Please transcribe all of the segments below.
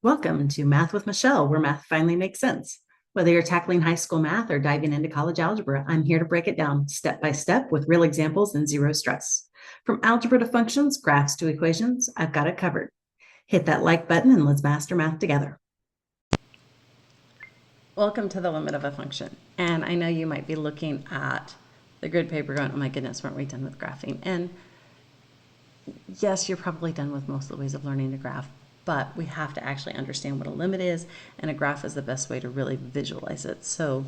Welcome to Math with Michelle, where math finally makes sense. Whether you're tackling high school math or diving into college algebra, I'm here to break it down step by step with real examples and zero stress. From algebra to functions, graphs to equations, I've got it covered. Hit that like button and let's master math together. Welcome to the limit of a function. And I know you might be looking at the grid paper going, oh my goodness, weren't we done with graphing? And yes, you're probably done with most of the ways of learning to graph, but we have to actually understand what a limit is, and a graph is the best way to really visualize it. So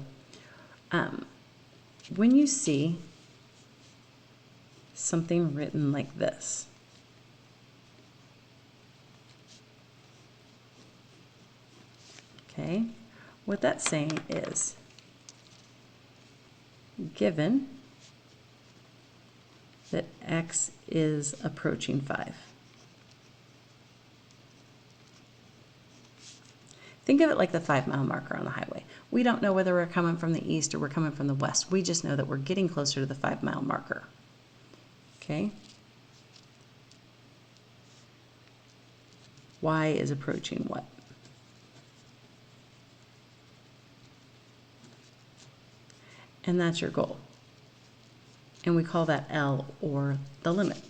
when you see something written like this, okay, what that's saying is, given that x is approaching 5. Think of it like the 5-mile marker on the highway. We don't know whether we're coming from the east or we're coming from the west. We just know that we're getting closer to the 5-mile marker. Okay? Y is approaching what? And that's your goal. And we call that L, or the limit.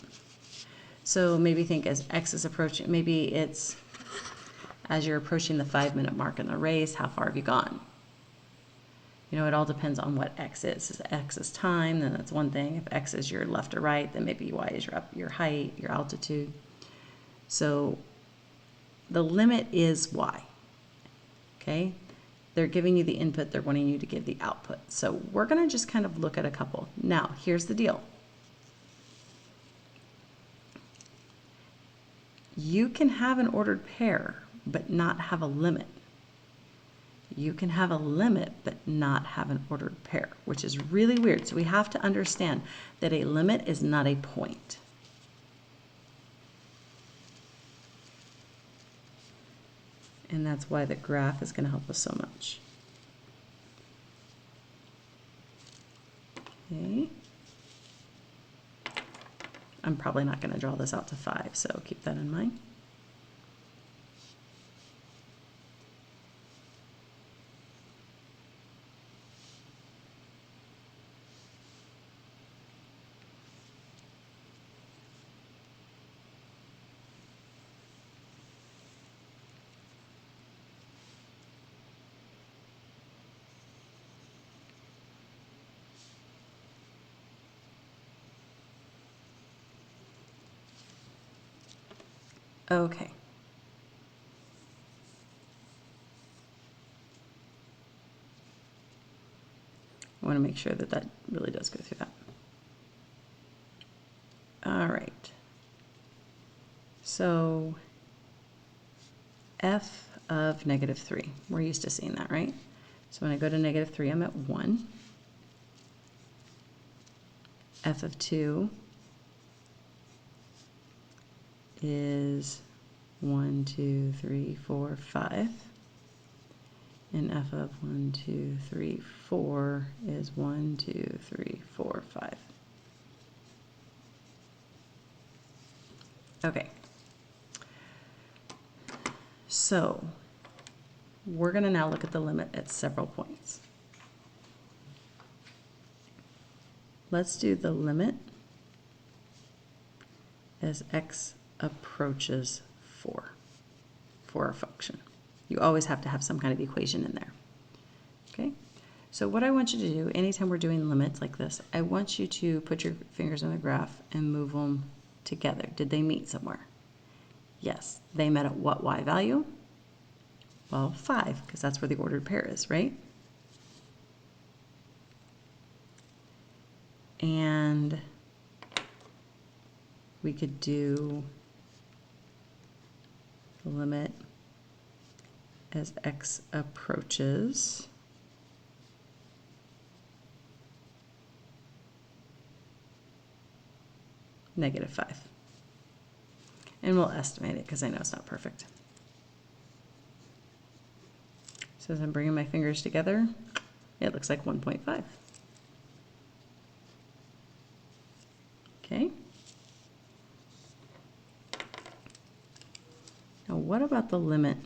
So maybe think as x is approaching, maybe it's as you're approaching the 5-minute mark in the race, how far have you gone? You know, it all depends on what x is. If x is time, then that's one thing. If x is your left or right, then maybe y is your height, your altitude. So the limit is y. Okay? They're giving you the input, they're wanting you to give the output. So we're going to just kind of look at a couple. Now, here's the deal. You can have an ordered pair, but not have a limit. You can have a limit, but not have an ordered pair, which is really weird. So we have to understand that a limit is not a point. And that's why the graph is going to help us so much. Okay. I'm probably not going to draw this out to 5, so keep that in mind. Okay. I want to make sure that that really does go through that. All right. So f of -3. We're used to seeing that, right? So when I go to -3, I'm at 1. F of 2 is 1, 2, 3, 4, 5. And f of 1, 2, 3, 4 is 1, 2, 3, 4, 5. Okay. So we're going to now look at the limit at several points. Let's do the limit as x approaches 4 for our function. You always have to have some kind of equation in there. Okay? So what I want you to do, anytime we're doing limits like this, I want you to put your fingers on the graph and move them together. Did they meet somewhere? Yes. They met at what y value? Well, 5, because that's where the ordered pair is, right? And we could do the limit as x approaches -5. And we'll estimate it because I know it's not perfect. So as I'm bringing my fingers together, it looks like 1.5. Okay. Now what about the limit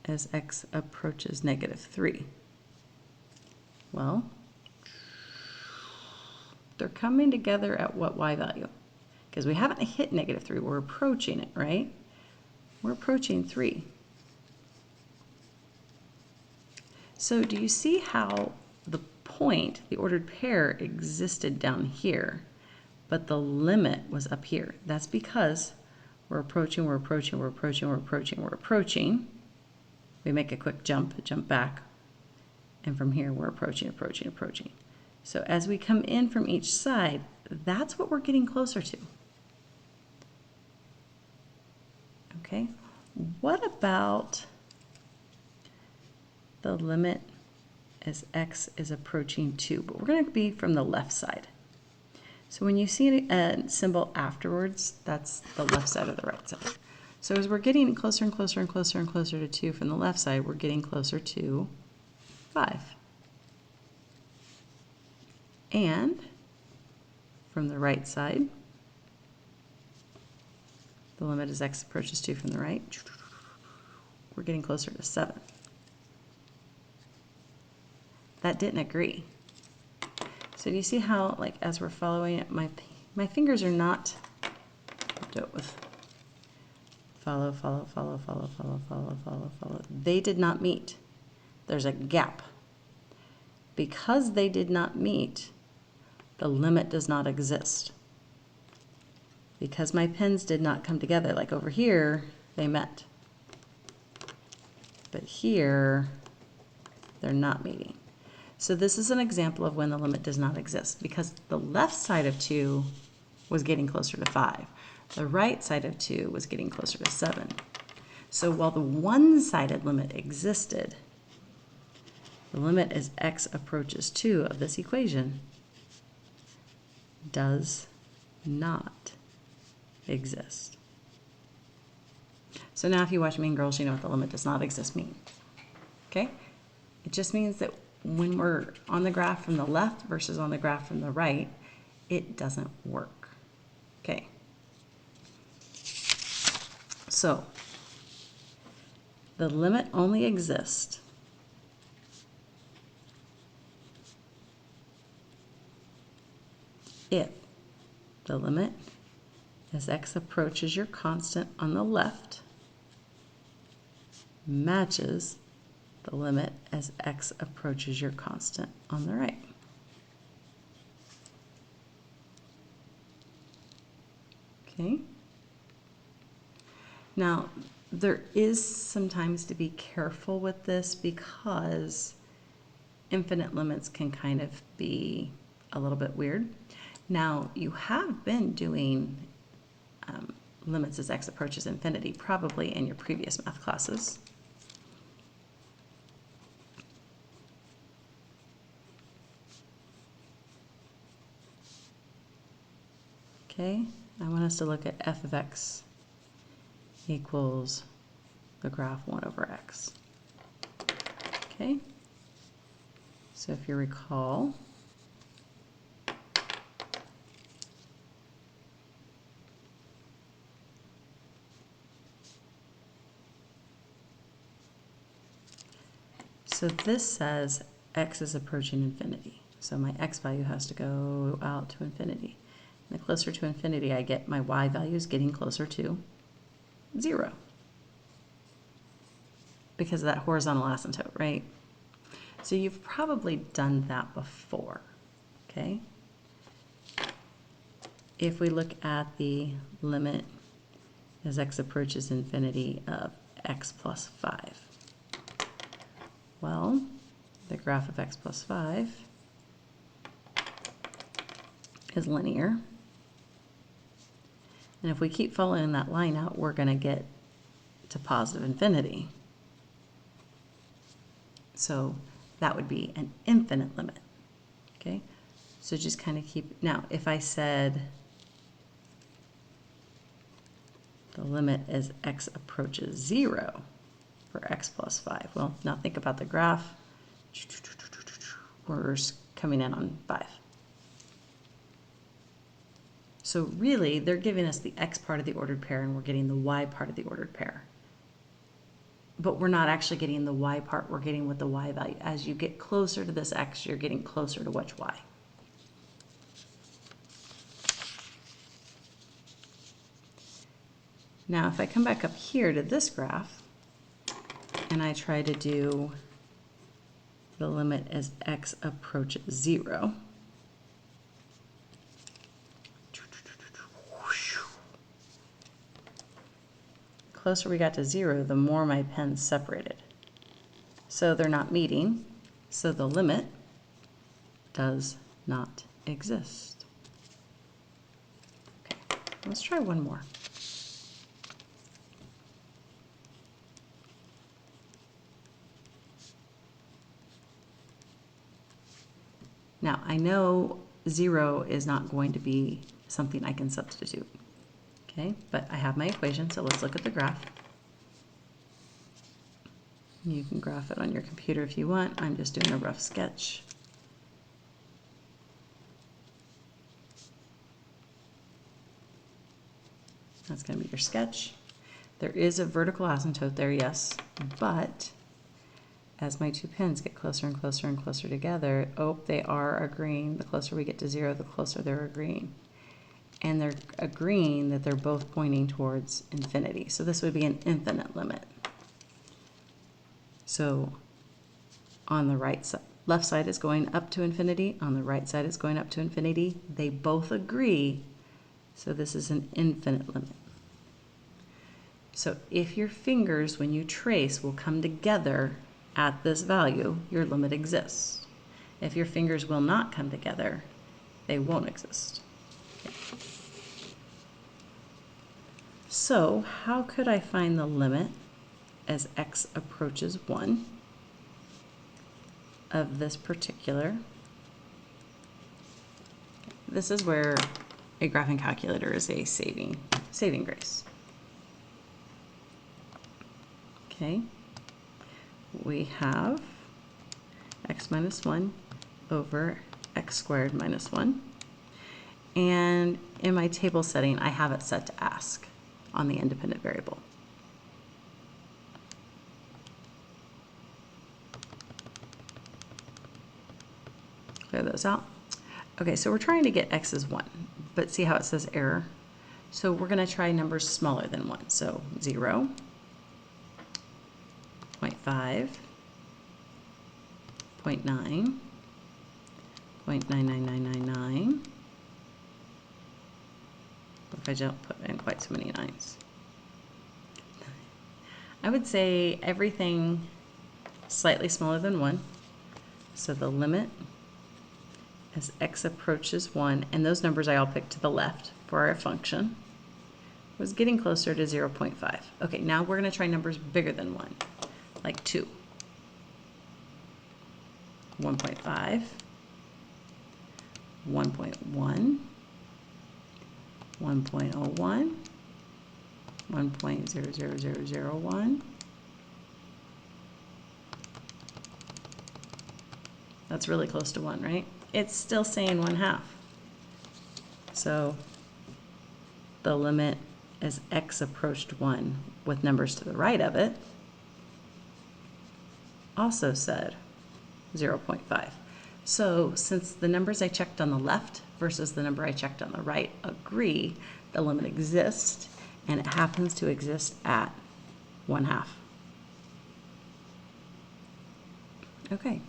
as x approaches -3. Well, they're coming together at what y value? Because we haven't hit -3, we're approaching it, right? We're approaching 3. So do you see how the point, the ordered pair, existed down here, but the limit was up here? That's because we're approaching, we're approaching, we're approaching, we're approaching, we're approaching. We make a quick jump back, and from here we're approaching, approaching, approaching. So as we come in from each side, that's what we're getting closer to. Okay, what about the limit as x is approaching 2? But we're going to be from the left side. So when you see a symbol afterwards, that's the left side of the right side. So as we're getting closer and closer and closer and closer to 2 from the left side, we're getting closer to 5. And from the right side, the limit as x approaches 2 from the right, we're getting closer to 7. That didn't agree. So do you see how, like, as we're following it, my fingers are not, do it with follow, follow, follow, follow, follow, follow, follow, follow. They did not meet. There's a gap. Because they did not meet, the limit does not exist. Because my pins did not come together, like over here, they met. But here, they're not meeting. So this is an example of when the limit does not exist, because the left side of 2 was getting closer to 5. The right side of 2 was getting closer to 7. So while the one-sided limit existed, the limit as x approaches 2 of this equation does not exist. So now if you watch Mean Girls, you know what the limit does not exist means. Okay? It just means that when we're on the graph from the left versus on the graph from the right, it doesn't work. Okay. So the limit only exists if the limit as x approaches your constant on the left matches the limit as x approaches your constant on the right. Okay. Now, there is sometimes to be careful with this because infinite limits can kind of be a little bit weird. Now, you have been doing limits as x approaches infinity probably in your previous math classes. Okay, I want us to look at f of x equals the graph 1 over x. Okay, so if you recall, so this says x is approaching infinity. So my x value has to go out to infinity. And the closer to infinity I get, my y value is getting closer to 0. Because of that horizontal asymptote, right? So you've probably done that before, okay? If we look at the limit as x approaches infinity of x plus 5, well, the graph of x plus 5 is linear. And if we keep following that line out, we're going to get to positive infinity. So that would be an infinite limit. Okay? So just kind of keep, now if I said the limit as x approaches 0 for x plus 5, well, now think about the graph. We're coming in on 5. So really, they're giving us the x part of the ordered pair, and we're getting the y part of the ordered pair. but we're not actually getting the y part, we're getting what the y value. As you get closer to this x, you're getting closer to which y. Now if I come back up here to this graph, and I try to do the limit as x approaches 0, the closer we got to 0, the more my pen's separated. So they're not meeting, so the limit does not exist. Okay, let's try one more. Now, I know 0 is not going to be something I can substitute, okay? But I have my equation, so let's look at the graph. You can graph it on your computer if you want. I'm just doing a rough sketch. That's going to be your sketch. There is a vertical asymptote there, yes, but as my two pins get closer and closer and closer together, oh, they are agreeing. The closer we get to 0, the closer they're agreeing. And they're agreeing that they're both pointing towards infinity. So this would be an infinite limit. So on the right side, left side is going up to infinity. On the right side is going up to infinity. They both agree. So this is an infinite limit. So if your fingers, when you trace, will come together at this value, your limit exists. If your fingers will not come together, they won't exist. Okay. So how could I find the limit as x approaches 1 of this particular? This is where a graphing calculator is a saving grace. Okay, we have x minus 1 over x squared minus 1. And in my table setting, I have it set to ask on the independent variable. Clear those out. Okay, so we're trying to get x as 1, but see how it says error? So we're going to try numbers smaller than 1. So 0, 0.5, 0.9, 0.99999. If I don't put in quite so many 9s. I would say everything slightly smaller than 1. So the limit as x approaches 1, and those numbers I all picked to the left for our function, was getting closer to 0.5. Okay, now we're going to try numbers bigger than 1, like 2. 1.5, 1.1, 1.01, 1.00001. That's really close to 1, right? It's still saying 1/2. So the limit as x approached 1 with numbers to the right of it also said 0.5. So since the numbers I checked on the left versus the number I checked on the right agree, the limit exists, and it happens to exist at 1/2. Okay,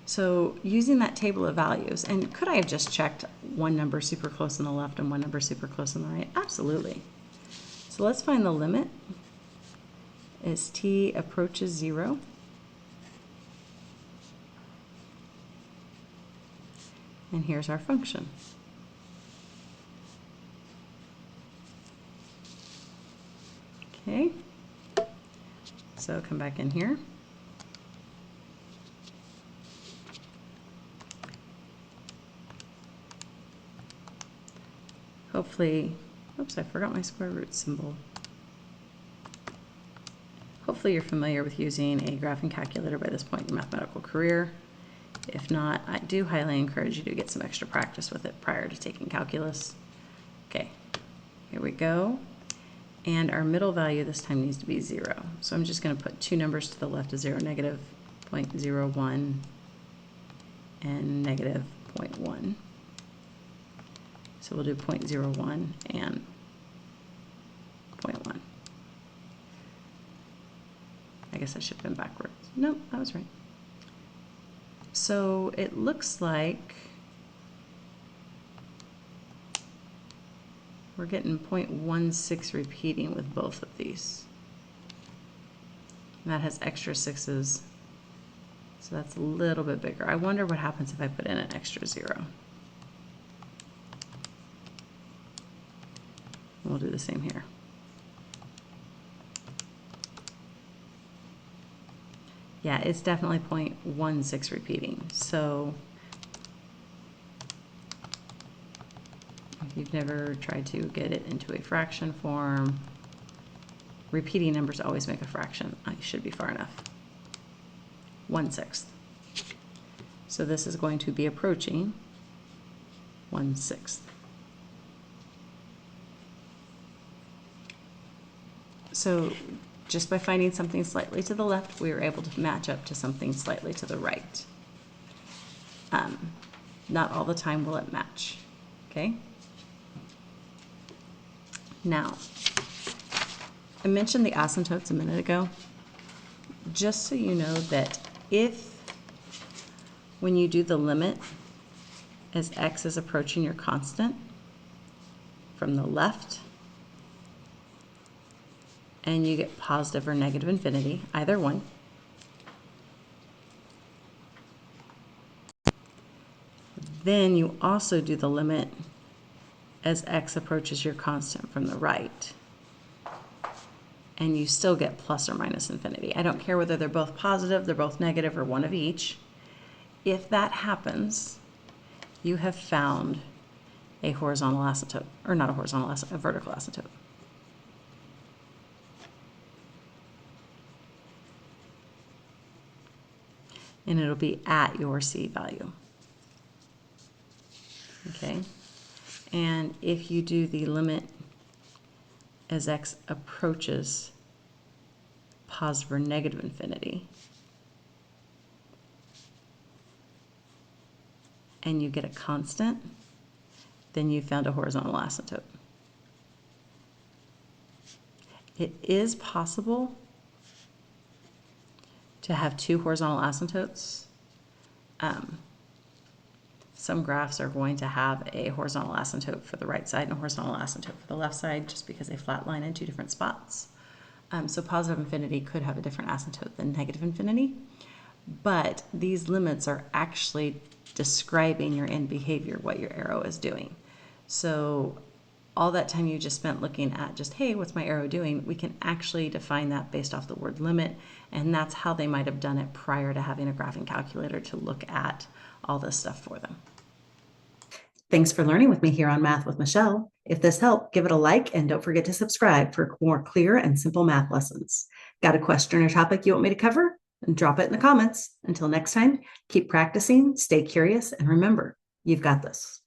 so using that table of values, and could I have just checked one number super close on the left and one number super close on the right? Absolutely. So let's find the limit as t approaches 0. And here's our function. Okay, so come back in here. Hopefully, oops, I forgot my square root symbol. Hopefully you're familiar with using a graphing calculator by this point in your mathematical career. If not, I do highly encourage you to get some extra practice with it prior to taking calculus. Okay, here we go. And our middle value this time needs to be 0. So I'm just going to put two numbers to the left of 0, negative 0.01 and negative 0.1. So we'll do 0.01 and 0.1. I guess I should have been backwards. Nope, I was right. So it looks like we're getting 0.16 repeating with both of these. And that has extra 6s, so that's a little bit bigger. I wonder what happens if I put in an extra 0. We'll do the same here. Yeah, it's definitely 0.16 repeating. So if you've never tried to get it into a fraction form, repeating numbers always make a fraction. I should be far enough. 1/6. So this is going to be approaching 1/6. So just by finding something slightly to the left, we were able to match up to something slightly to the right. Not all the time will it match, okay? Now, I mentioned the asymptotes a minute ago. Just so you know that if, when you do the limit as x is approaching your constant from the left, and you get positive or negative infinity, either one, then you also do the limit as x approaches your constant from the right, and you still get plus or minus infinity. I don't care whether they're both positive, they're both negative, or one of each. If that happens, you have found a horizontal asymptote, or not a horizontal asymptote, a vertical asymptote. And it'll be at your C value. Okay, and if you do the limit as x approaches positive or negative infinity, and you get a constant, then you found a horizontal asymptote. It is possible to have two horizontal asymptotes. Some graphs are going to have a horizontal asymptote for the right side and a horizontal asymptote for the left side, just because they flatline in two different spots. So positive infinity could have a different asymptote than negative infinity, but these limits are actually describing your end behavior, what your arrow is doing. So all that time you just spent looking at just, hey, what's my arrow doing? We can actually define that based off the word limit, and that's how they might have done it prior to having a graphing calculator to look at all this stuff for them. Thanks for learning with me here on Math with Michelle. If this helped, give it a like and don't forget to subscribe for more clear and simple math lessons. Got a question or topic you want me to cover? Drop it in the comments. Until next time, keep practicing, stay curious, and remember, you've got this.